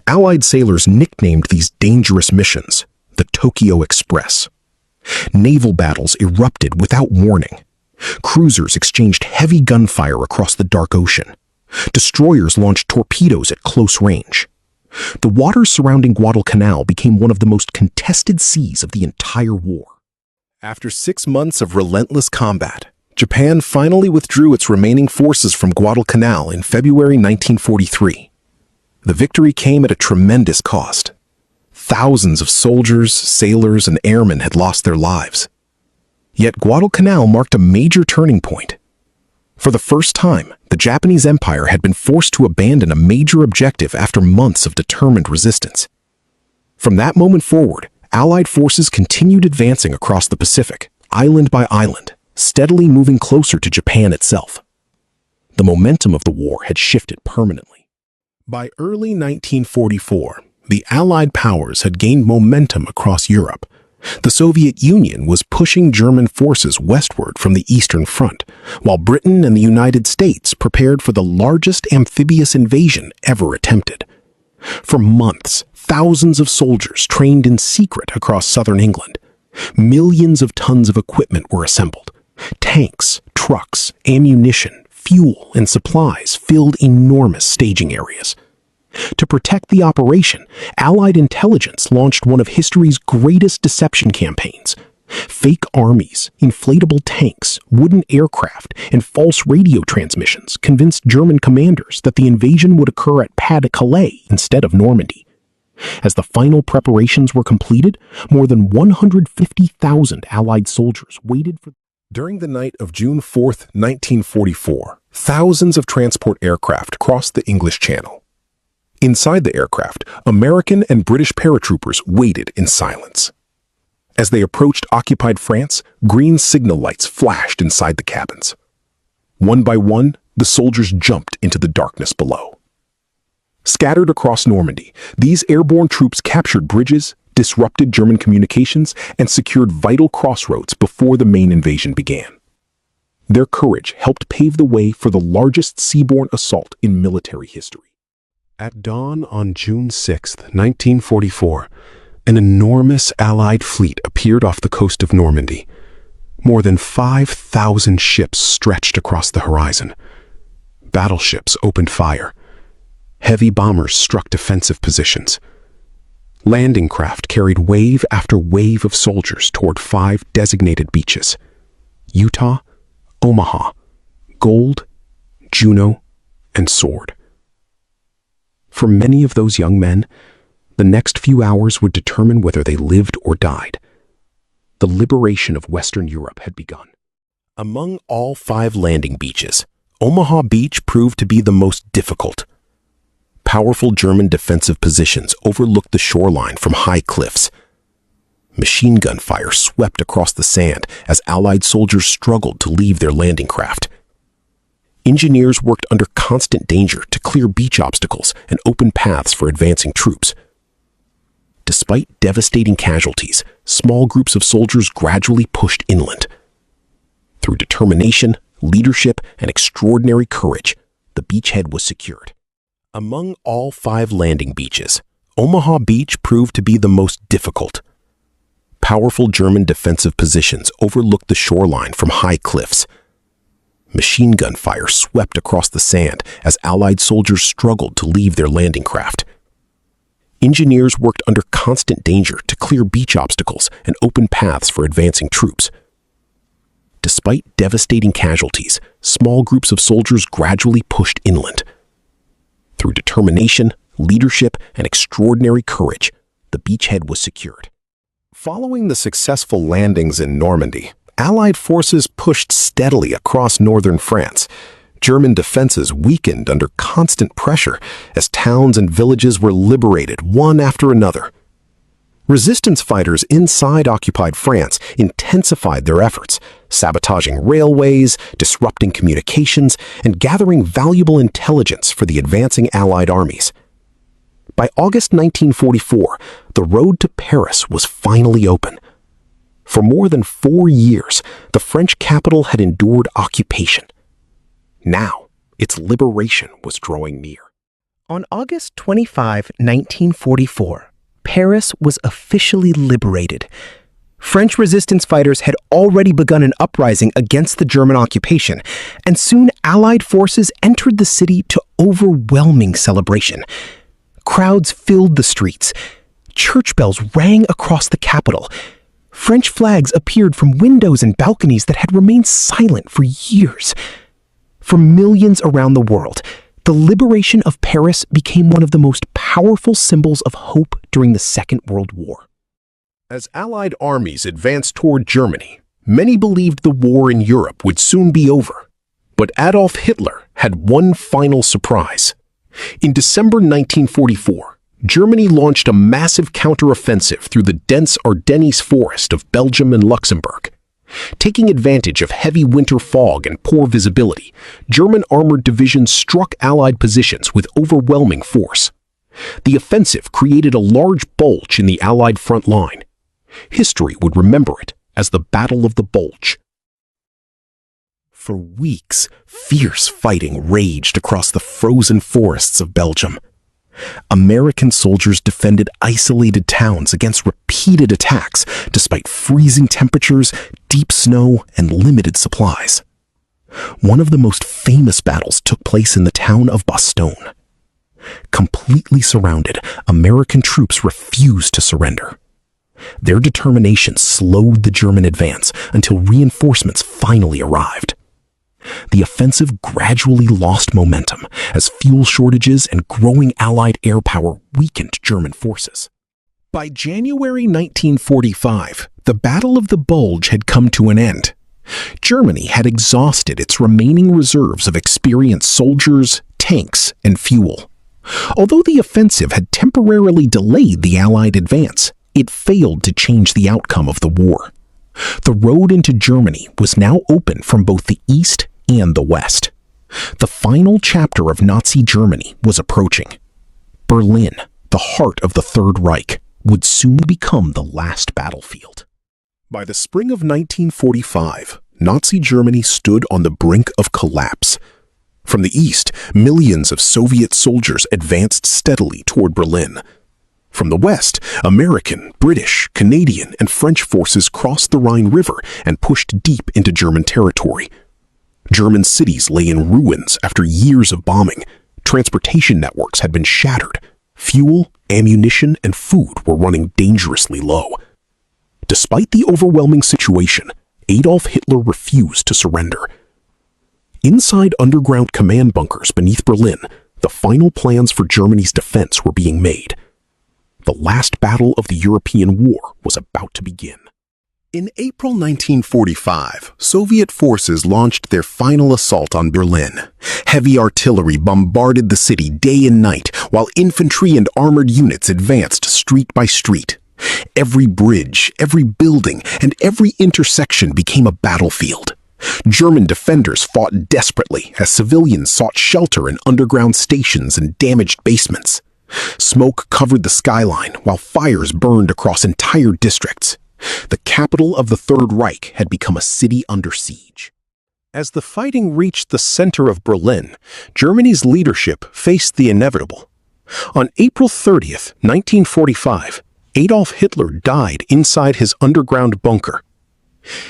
Speaker 3: Allied sailors nicknamed these dangerous missions the Tokyo Express. Naval battles erupted without warning. Cruisers exchanged heavy gunfire across the dark ocean. Destroyers launched torpedoes at close range. The waters surrounding Guadalcanal became one of the most contested seas of the entire war. After 6 months of relentless combat, Japan finally withdrew its remaining forces from Guadalcanal in February 1943. The victory came at a tremendous cost. Thousands of soldiers, sailors, and airmen had lost their lives. Yet Guadalcanal marked a major turning point. For the first time, the Japanese Empire had been forced to abandon a major objective after months of determined resistance. From that moment forward, Allied forces continued advancing across the Pacific, island by island, steadily moving closer to Japan itself. The momentum of the war had shifted permanently. By early 1944, the Allied powers had gained momentum across Europe. The Soviet Union was pushing German forces westward from the Eastern Front, while Britain and the United States prepared for the largest amphibious invasion ever attempted. For months, thousands of soldiers trained in secret across southern England.
Speaker 1: Millions of tons of equipment were assembled. Tanks, trucks, ammunition, fuel, and supplies filled enormous staging areas. To protect the operation, Allied intelligence launched one of history's greatest deception campaigns. Fake armies, inflatable tanks, wooden aircraft, and false radio transmissions convinced German commanders that the invasion would occur at Pas-de-Calais instead of Normandy. As the final preparations were completed, more than 150,000 Allied soldiers waited for...
Speaker 4: During the night of June 4, 1944, thousands of transport aircraft crossed the English Channel. Inside the aircraft, American and British paratroopers waited in silence. As they approached occupied France, green signal lights flashed inside the cabins. One by one, the soldiers jumped into the darkness below. Scattered across Normandy, these airborne troops captured bridges, disrupted German communications, and secured vital crossroads before the main invasion began. Their courage helped pave the way for the largest seaborne assault in military history. At dawn on June 6, 1944, an enormous Allied fleet appeared off the coast of Normandy. More than 5,000 ships stretched across the horizon. Battleships opened fire. Heavy bombers struck defensive positions. Landing craft carried wave after wave of soldiers toward 5 designated beaches: Utah, Omaha, Gold, Juno, and Sword. For many of those young men, the next few hours would determine whether they lived or died. The liberation of Western Europe had begun. Among all 5 landing beaches, Omaha Beach proved to be the most difficult. Powerful German defensive positions overlooked the shoreline from high cliffs. Machine gun fire swept across the sand as Allied soldiers struggled to leave their landing craft. Engineers worked under constant danger to clear beach obstacles and open paths for advancing troops. Despite devastating casualties, small groups of soldiers gradually pushed inland. Through determination, leadership, and extraordinary courage, the beachhead was secured. Among all 5 landing beaches, Omaha Beach proved to be the most difficult. Powerful German defensive positions overlooked the shoreline from high cliffs. Machine gun fire swept across the sand as Allied soldiers struggled to leave their landing craft. Engineers worked under constant danger to clear beach obstacles and open paths for advancing troops. Despite devastating casualties, small groups of soldiers gradually pushed inland. Through determination, leadership, and extraordinary courage, the beachhead was secured. Following the successful landings in Normandy, Allied forces pushed steadily across northern France. German defenses weakened under constant pressure as towns and villages were liberated one after another. Resistance fighters inside occupied France intensified their efforts, sabotaging railways, disrupting communications, and gathering valuable intelligence for the advancing Allied armies. By August 1944, the road to Paris was finally open. For more than 4 years, the French capital had endured occupation. Now, its liberation was drawing near.
Speaker 2: On August 25, 1944, Paris was officially liberated. French resistance fighters had already begun an uprising against the German occupation, and soon Allied forces entered the city to overwhelming celebration. Crowds filled the streets. Church bells rang across the capital. French flags appeared from windows and balconies that had remained silent for years. For millions around the world, the liberation of Paris became one of the most powerful symbols of hope during the Second World War.
Speaker 4: As Allied armies advanced toward Germany, many believed the war in Europe would soon be over. But Adolf Hitler had one final surprise. In December 1944, Germany launched a massive counteroffensive through the dense Ardennes forest of Belgium and Luxembourg. Taking advantage of heavy winter fog and poor visibility, German armored divisions struck Allied positions with overwhelming force. The offensive created a large bulge in the Allied front line. History would remember it as the Battle of the Bulge. For weeks, fierce fighting raged across the frozen forests of Belgium. American soldiers defended isolated towns against repeated
Speaker 2: repeated attacks despite freezing temperatures, deep snow, and limited supplies. One of the most famous battles took place in the town of Bastogne. Completely surrounded, American troops refused to surrender. Their determination slowed the German advance until reinforcements finally arrived. The offensive gradually lost momentum as fuel shortages and growing Allied air power weakened German forces. By January 1945, the Battle of the Bulge had come to an end. Germany had exhausted its remaining reserves of experienced soldiers, tanks, and fuel. Although the offensive had temporarily delayed the Allied advance, it failed to change the outcome of the war. The road into Germany was now open from both the east and the west. The final chapter of Nazi Germany was approaching. Berlin, the heart of the Third Reich, would soon become the last battlefield.
Speaker 4: By the spring of 1945, Nazi Germany stood on the brink of collapse. From the east, millions of Soviet soldiers advanced steadily toward Berlin. From the west, American, British, Canadian, and French forces crossed the Rhine River and pushed deep into German territory. German cities lay in ruins after years of bombing. Transportation networks had been shattered. Fuel, ammunition, and food were running dangerously low. Despite the overwhelming situation, Adolf Hitler refused to surrender. Inside underground command bunkers beneath Berlin, the final plans for Germany's defense were being made. The last battle of the European War was about to begin.
Speaker 1: In April 1945, Soviet forces launched their final assault on Berlin. Heavy artillery bombarded the city day and night, while infantry and armored units advanced street by street. Every bridge, every building, and every intersection became a battlefield. German defenders fought desperately as civilians sought shelter in underground stations and damaged basements. Smoke covered the skyline while fires burned across entire districts. The capital of the Third Reich had become a city under siege.
Speaker 4: As the fighting reached the center of Berlin, Germany's leadership faced the inevitable. On April 30th, 1945, Adolf Hitler died inside his underground bunker.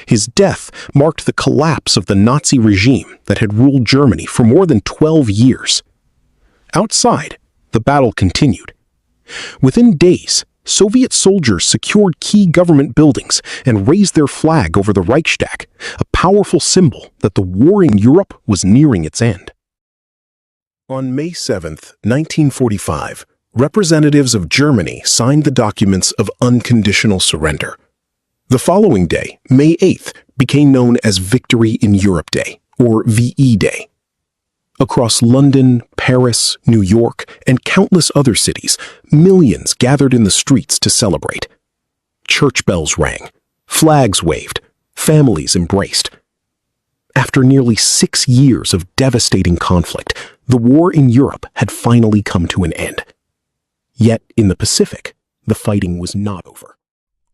Speaker 4: His death marked the collapse of the Nazi regime that had ruled Germany for more than 12 years. Outside, the battle continued. Within days, Soviet soldiers secured key government buildings and raised their flag over the Reichstag, a powerful symbol that the war in Europe was nearing its end. On May 7, 1945, representatives of Germany signed the documents of unconditional surrender. The following day, May 8th, became known as Victory in Europe Day, or VE Day. Across London, Paris, New York, and countless other cities, millions gathered in the streets to celebrate. Church bells rang, flags waved, families embraced. After nearly 6 years of devastating conflict, the war in Europe had finally come to an end. Yet in the Pacific, the fighting was not over.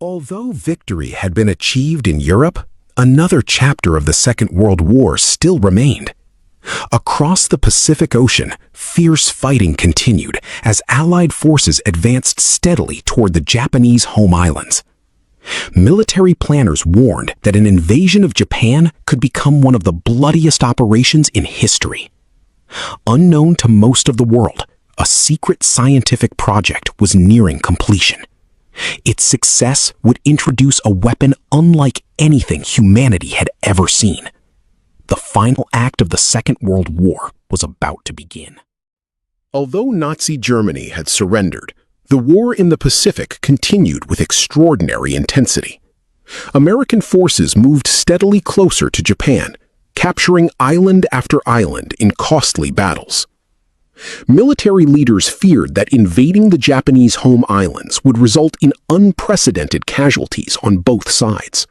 Speaker 1: Although victory had been achieved in Europe, another chapter of the Second World War still remained. Across the Pacific Ocean, fierce fighting continued as Allied forces advanced steadily toward the Japanese home islands. Military planners warned that an invasion of Japan could become one of the bloodiest operations in history. Unknown to most of the world, a secret scientific project was nearing completion. Its success would introduce a weapon unlike anything humanity had ever seen. The final act of the Second World War was about to begin.
Speaker 4: Although Nazi Germany had surrendered, the war in the Pacific continued with extraordinary intensity. American forces moved steadily closer to Japan, capturing island after island in costly battles. Military leaders feared that invading the Japanese home islands would result in unprecedented casualties on both sides.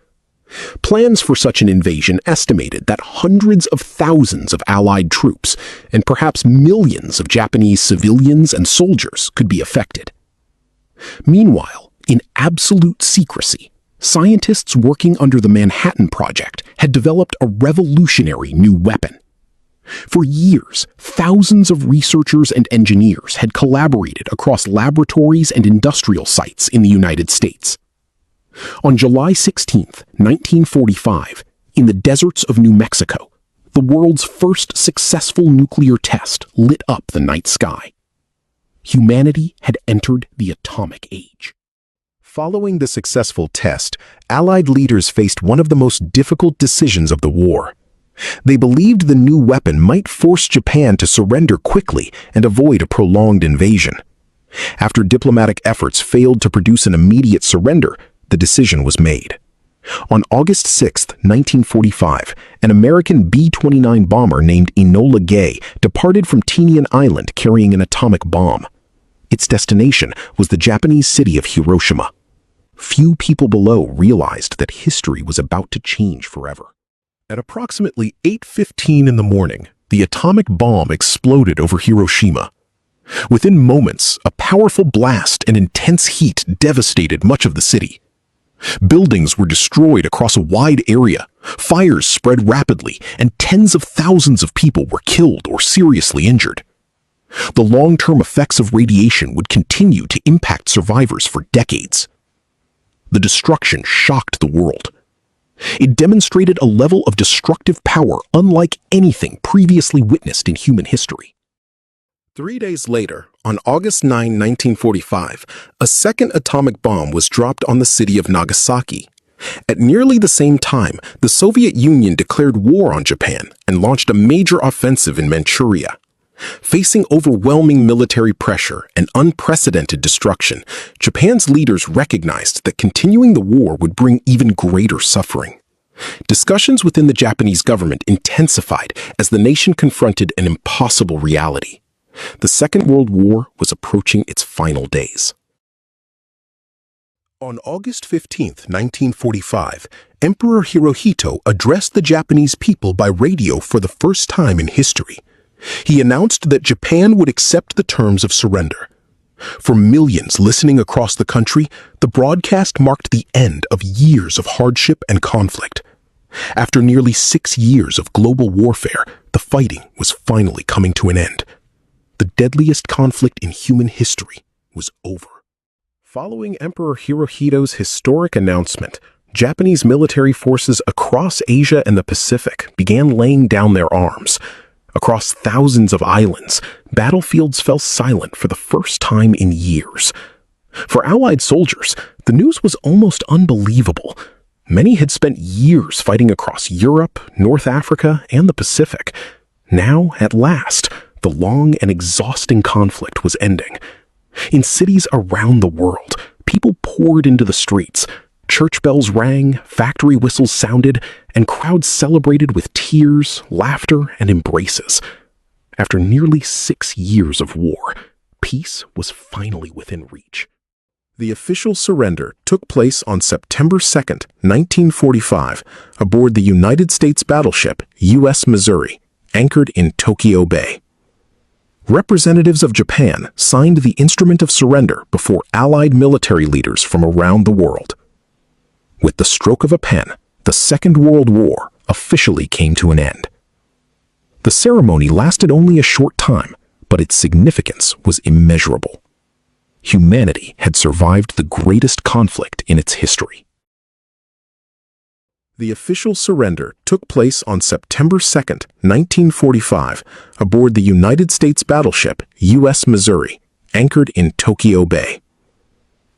Speaker 4: Plans for such an invasion estimated that hundreds of thousands of Allied troops and perhaps millions of Japanese civilians and soldiers could be affected. Meanwhile, in absolute secrecy, scientists working under the Manhattan Project had developed a revolutionary new weapon. For years, thousands of researchers and engineers had collaborated across laboratories and industrial sites in the United States.
Speaker 1: On July 16, 1945, in the deserts of New Mexico, the world's first successful nuclear test lit up the night sky. Humanity had entered the atomic age.
Speaker 3: Following the successful test, Allied leaders faced one of the most difficult decisions of the war. They believed the new weapon might force Japan to surrender quickly and avoid a prolonged invasion. After diplomatic efforts failed to produce an immediate surrender, the decision was made. On August 6, 1945, an American B-29 bomber named Enola Gay departed from Tinian Island carrying an atomic bomb. Its destination was the Japanese city of Hiroshima. Few people below realized that history was about to change forever.
Speaker 4: At approximately 8:15 in the morning, the atomic bomb exploded over Hiroshima. Within moments, a powerful blast and intense heat devastated much of the city. Buildings were destroyed across a wide area, fires spread rapidly, and tens of thousands of people were killed or seriously injured. The long-term effects of radiation would continue to impact survivors for decades. The destruction shocked the world. It demonstrated a level of destructive power unlike anything previously witnessed in human history.
Speaker 1: 3 days later, on August 9, 1945, a second atomic bomb was dropped on the city of Nagasaki. At nearly the same time, the Soviet Union declared war on Japan and launched a major offensive in Manchuria. Facing overwhelming military pressure and unprecedented destruction, Japan's leaders recognized that continuing the war would bring even greater suffering. Discussions within the Japanese government intensified as the nation confronted an impossible reality. The Second World War was approaching its final days.
Speaker 4: On August 15, 1945, Emperor Hirohito addressed the Japanese people by radio for the first time in history. He announced that Japan would accept the terms of surrender. For millions listening across the country, the broadcast marked the end of years of hardship and conflict. After nearly 6 years of global warfare, the fighting was finally coming to an end. The deadliest conflict in human history was over. Following Emperor Hirohito's historic announcement, Japanese military forces across Asia and the Pacific began laying down their arms. Across thousands of islands, battlefields fell silent for the first time in years. For Allied soldiers, the news was almost unbelievable. Many had spent years fighting across Europe, North Africa, and the Pacific. Now, at last, the long and exhausting conflict was ending. In cities around the world, people poured into the streets. Church bells rang, factory whistles sounded, and crowds celebrated with tears, laughter, and embraces. After nearly 6 years of war, peace was finally within reach. The official surrender took place on September 2, 1945, aboard the United States battleship U.S. Missouri, anchored in Tokyo Bay. Representatives of Japan signed the instrument of surrender before Allied military leaders from around the world. With the stroke of a pen, the Second World War officially came to an end. The ceremony lasted only a short time, but its significance was immeasurable. Humanity had survived the greatest conflict in its history. The official surrender took place on September 2, 1945, aboard the United States battleship U.S. Missouri, anchored in Tokyo Bay.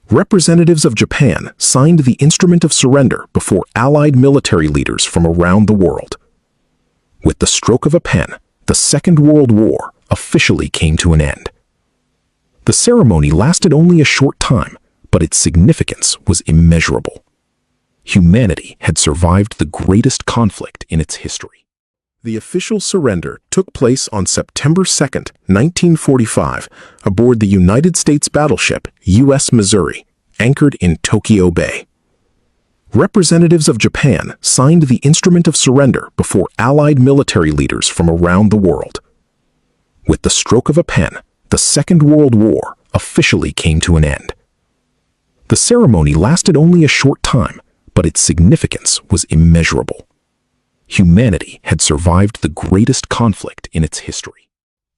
Speaker 4: Representatives of Japan signed the instrument of surrender before Allied military leaders from around the world. With the stroke of a pen, the Second World War officially came to an end. The ceremony lasted only a short time, but its significance was immeasurable. Humanity had survived the greatest conflict in its history. The official surrender took place on September 2, 1945, aboard the United States battleship U.S. Missouri, anchored in Tokyo Bay. Representatives of Japan signed the instrument of surrender before Allied military leaders from around the world. With the stroke of a pen, the Second World War officially came to an end. The ceremony lasted only a short time, but its significance was immeasurable. Humanity had survived the greatest conflict in its history.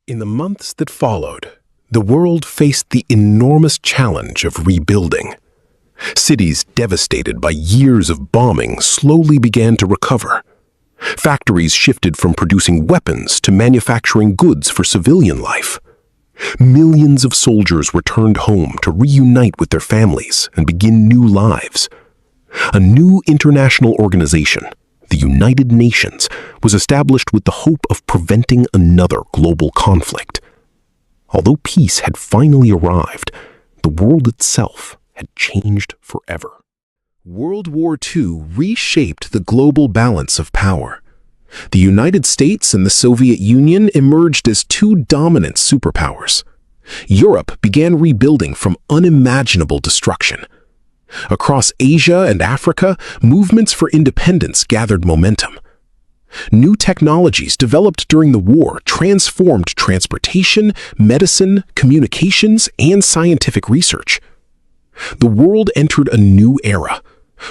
Speaker 4: In the months that followed, the world faced the enormous challenge of rebuilding.
Speaker 3: Cities devastated by years of bombing slowly began to recover. Factories shifted from producing weapons to manufacturing goods for civilian life. Millions of soldiers returned home to reunite with their families and begin new lives. A new international organization, the United Nations, was established with the hope of preventing another global conflict. Although peace had finally arrived, the world itself had changed forever. World War II reshaped the global balance of power. The United States and the Soviet Union emerged as two dominant superpowers. Europe began rebuilding from unimaginable destruction. Across Asia and Africa, movements for independence gathered momentum. New technologies developed during the war transformed transportation, medicine, communications, and scientific research. The world entered a new era,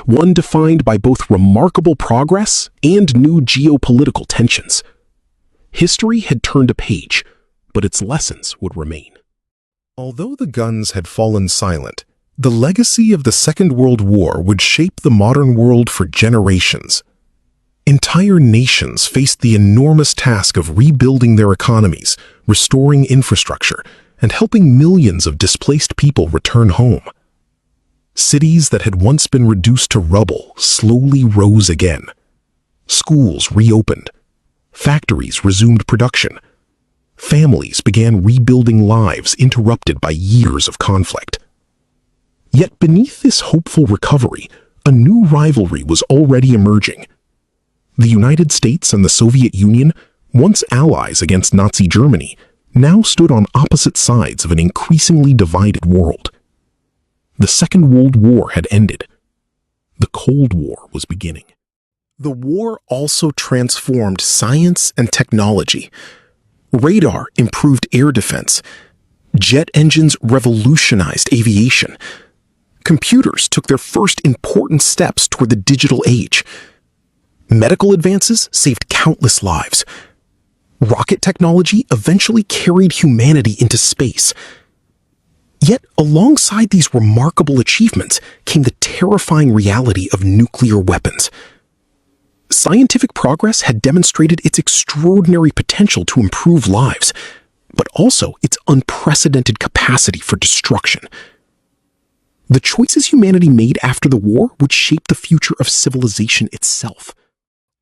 Speaker 3: one defined by both remarkable progress and new geopolitical tensions. History had turned a page, but its lessons would remain.
Speaker 4: Although the guns had fallen silent, the legacy of the Second World War would shape the modern world for generations. Entire nations faced the enormous task of rebuilding their economies, restoring infrastructure, and helping millions of displaced people return home. Cities that had once been reduced to rubble slowly rose again. Schools reopened. Factories resumed production. Families began rebuilding lives interrupted by years of conflict. Yet beneath this hopeful recovery, a new rivalry was already emerging. The United States and the Soviet Union, once allies against Nazi Germany, now stood on opposite sides of an increasingly divided world. The Second World War had ended. The Cold War was beginning. The war also transformed science and technology. Radar improved air defense. Jet engines revolutionized aviation. Computers took their first important steps toward the digital age. Medical advances saved countless lives. Rocket technology eventually carried humanity into space. Yet, alongside these remarkable achievements came the terrifying reality of nuclear weapons. Scientific progress had demonstrated its extraordinary potential to improve lives, but also its unprecedented capacity for destruction. The choices humanity made after the war would shape the future of civilization itself.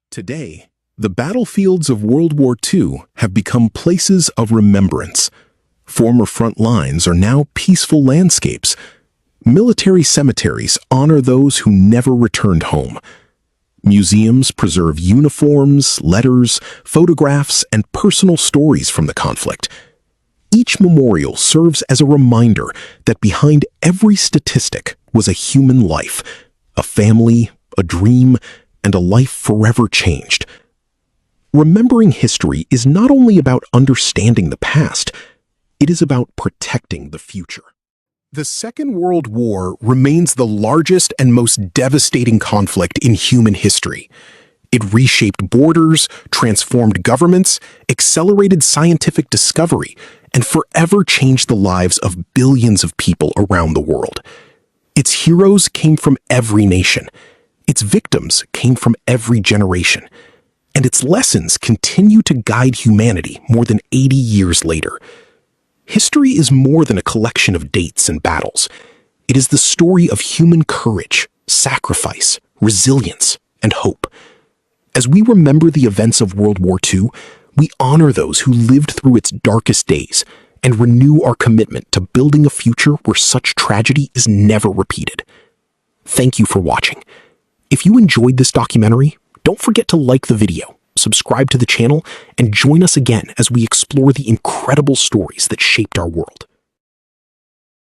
Speaker 4: Today, the battlefields of World War II have become places of remembrance. Former front lines are now peaceful landscapes. Military cemeteries honor those who never returned home. Museums preserve uniforms, letters, photographs, and personal stories from the conflict. Each memorial serves as a reminder that behind every statistic was a human life, a family, a dream, and a life forever changed. Remembering history is not only about understanding the past, it is about protecting the future. The Second World War remains the largest and most devastating conflict in human history. It reshaped borders, transformed governments, accelerated scientific discovery, and forever changed the lives of billions of people around the world. Its heroes came from every nation. Its victims came from every generation. And its lessons continue to guide humanity more than 80 years later. History is more than a collection of dates and battles. It is the story of human courage, sacrifice, resilience, and hope. As we remember the events of World War II, we honor those who lived through its darkest days and renew our commitment to building a future where such tragedy is never repeated. Thank you for watching. If you enjoyed this documentary, don't forget to like the video, subscribe to the channel, and join us again as we explore the incredible stories that shaped our world.